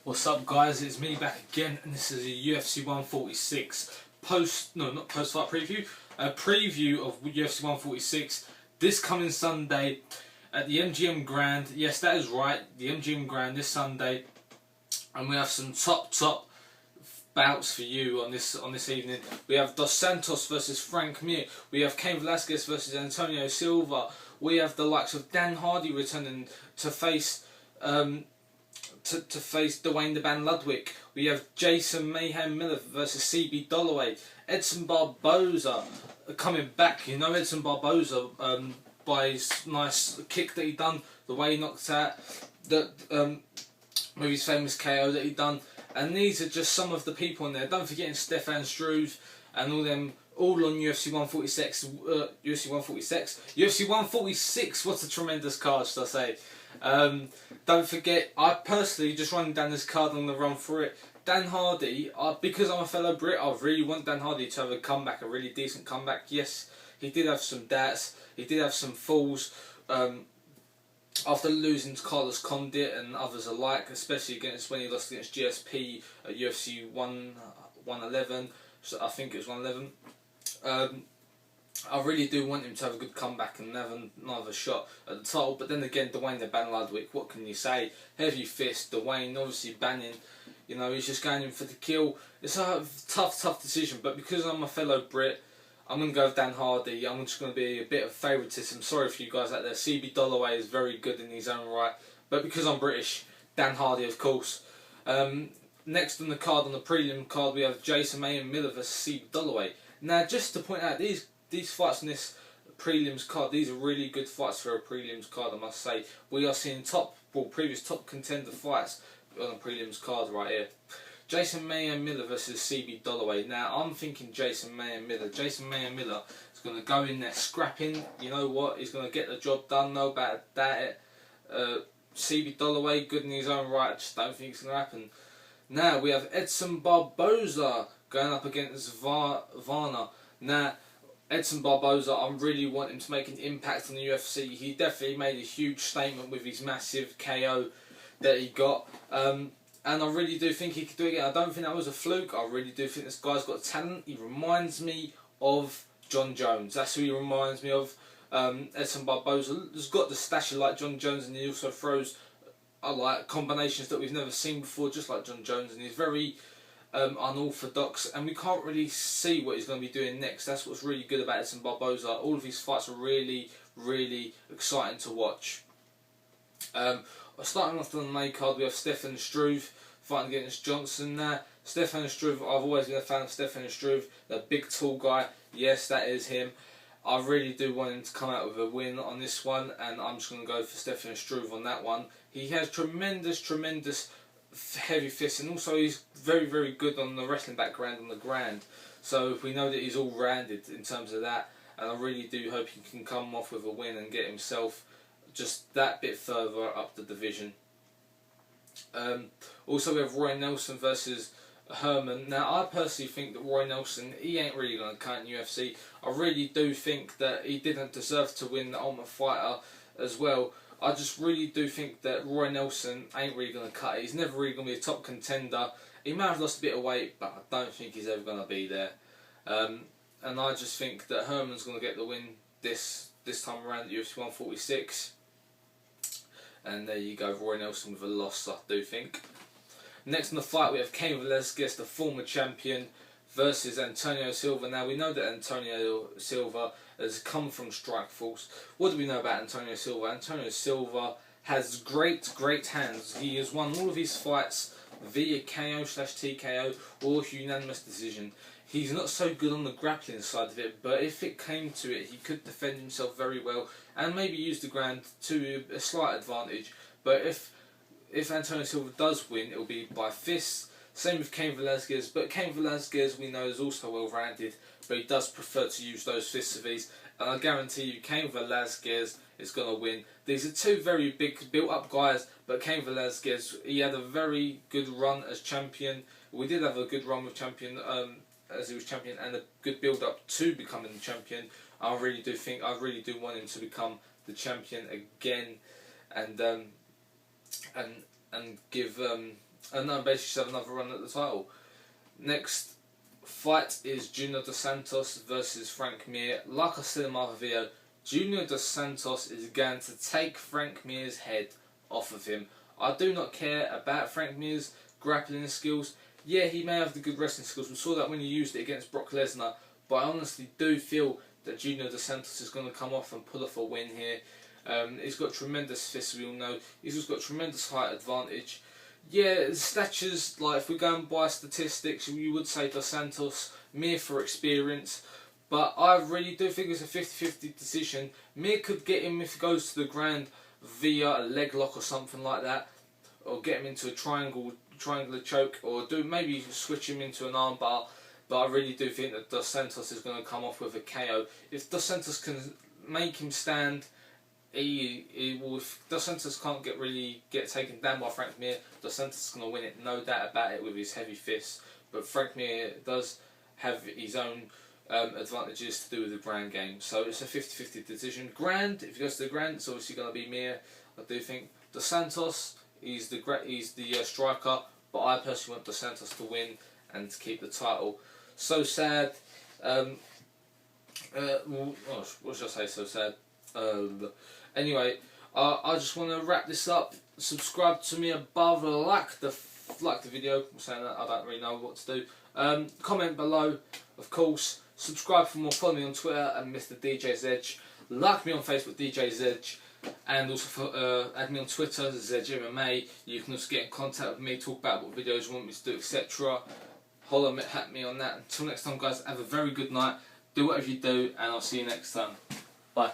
What's up, guys? It's me back again, and this is a UFC 146 post-fight preview. A preview of UFC 146 this coming Sunday at the MGM Grand. Yes, that is right, the MGM Grand this Sunday, and we have some top bouts for you on this evening. We have Dos Santos versus Frank Mir. We have Cain Velasquez versus Antonio Silva. We have the likes of Dan Hardy returning to face Dwayne "The Ban" Ludwig. We have Jason Mayhem Miller versus CB Dollaway. Edson Barboza coming back. You know Edson Barboza by his nice kick that he done, the way he knocked out, with his famous KO that he done. And these are just some of the people in there. Don't forget Stefan Struve and all them, all on UFC 146. UFC 146. What a tremendous card, should I say? Don't forget, I personally just running down this card. I'm gonna run through it. Dan Hardy, because I'm a fellow Brit, I really want Dan Hardy to have a comeback, a really decent comeback. Yes, he did have some doubts, he did have some falls after losing to Carlos Condit and others alike, especially when he lost against GSP at UFC 111. So I think it was 111. I really do want him to have a good comeback and have another shot at the title. But then again, Dwayne "The Ban" Ludwig, what can you say? Heavy fist, Dwayne obviously banning. You know, he's just going in for the kill. It's a tough decision. But because I'm a fellow Brit, I'm going to go with Dan Hardy. I'm just going to be a bit of favouritism. Sorry for you guys out there. CB Dollaway is very good in his own right. But because I'm British, Dan Hardy, of course. Next on the card, on the prelim card, we have Jason Mayhem Miller versus CB Dollaway. Now, just to point out, these fights on this prelims card, these are really good fights for a prelims card, I must say. We are seeing previous top contender fights on a prelims card right here. Jason Mayhem Miller versus CB Dollaway. Now, I'm thinking Jason Mayhem Miller. Jason Mayhem Miller is going to go in there scrapping. You know what? He's going to get the job done, no doubt it. CB Dollaway, good in his own right. I just don't think it's going to happen. Now, we have Edson Barboza going up against Varna. Now, Edson Barboza, I really want him to make an impact on the UFC. He definitely made a huge statement with his massive KO that he got. And I really do think he could do it again. I don't think that was a fluke. I really do think this guy's got talent. He reminds me of John Jones. That's who he reminds me of. Edson Barboza has got the stature like John Jones, and he also throws like combinations that we've never seen before, just like John Jones. And he's very unorthodox, and we can't really see what he's going to be doing next. That's what's really good about Edson Barboza. All of his fights are really exciting to watch. Starting off on the main card, we have Stefan Struve fighting against Johnson. Now, Stefan Struve, I've always been a fan of Stefan Struve, the big tall guy. Yes, that is him. I really do want him to come out with a win on this one, and I'm just going to go for Stefan Struve on that one. He has tremendous heavy fists, and also he's very good on the wrestling background on the ground. So we know that he's all rounded in terms of that, and I really do hope he can come off with a win and get himself just that bit further up the division. Also, we have Roy Nelson versus Herman. Now, I personally think that Roy Nelson, he ain't really going to cut in UFC. I really do think that he didn't deserve to win the Ultimate Fighter as well. I just really do think that Roy Nelson ain't really going to cut it. He's never really going to be a top contender. He may have lost a bit of weight, but I don't think he's ever going to be there. And I just think that Herman's going to get the win this time around at UFC 146. And there you go, Roy Nelson with a loss, I do think. Next in the fight, we have Cain Velasquez, the former champion, versus Antonio Silva. Now, we know that Antonio Silva has come from Strikeforce. What do we know about Antonio Silva? Antonio Silva has great hands. He has won all of his fights via KO/TKO or unanimous decision. He's not so good on the grappling side of it, but if it came to it, he could defend himself very well and maybe use the ground to a slight advantage. But if Antonio Silva does win, it will be by fists. Same with Cain Velasquez, but Cain Velasquez we know is also well rounded, but he does prefer to use those fists of his, and I guarantee you Cain Velasquez is going to win. These are two very big built up guys, but Cain Velasquez, he had a very good run as champion. We did have a good run with champion as he was champion, and a good build up to becoming the champion. I really do want him to become the champion again, and give and no, basically just have another run at the title. Next fight is Junior Dos Santos versus Frank Mir. Like I said in my other video, Junior Dos Santos is going to take Frank Mir's head off of him. I do not care about Frank Mir's grappling skills. Yeah, he may have the good wrestling skills. We saw that when he used it against Brock Lesnar. But I honestly do feel that Junior Dos Santos is going to come off and pull off a win here. He's got tremendous fists, we all know. He's also got tremendous height advantage. Yeah, statures, like if we go and by statistics, you would say Dos Santos, Mir for experience. But I really do think it's a 50-50 decision. Mir could get him if he goes to the ground via a leg lock or something like that. Or get him into a triangular choke. Or maybe switch him into an armbar. But I really do think that Dos Santos is going to come off with a KO. If Dos Santos can make him stand, he will. If Dos Santos can't get taken down by Frank Mir, Dos Santos is going to win it, no doubt about it, with his heavy fists. But Frank Mir does have his own advantages to do with the ground game. So it's a 50-50 decision. Grand, if he goes to the ground, it's obviously going to be Mir. I do think Dos Santos, he's the striker, but I personally want Dos Santos to win and to keep the title. So sad. What should I say? So sad. Anyway, I just want to wrap this up. Subscribe to me above, like the video. I'm saying that I don't really know what to do. Comment below, of course. Subscribe for more. Follow me on Twitter and Mr. DJ Zedge. Like me on Facebook, DJ Zedge, and also add me on Twitter, ZedgeMMA. You can also get in contact with me, talk about what videos you want me to do, etc. Holler at me on that. Until next time, guys. Have a very good night. Do whatever you do, and I'll see you next time. Bye.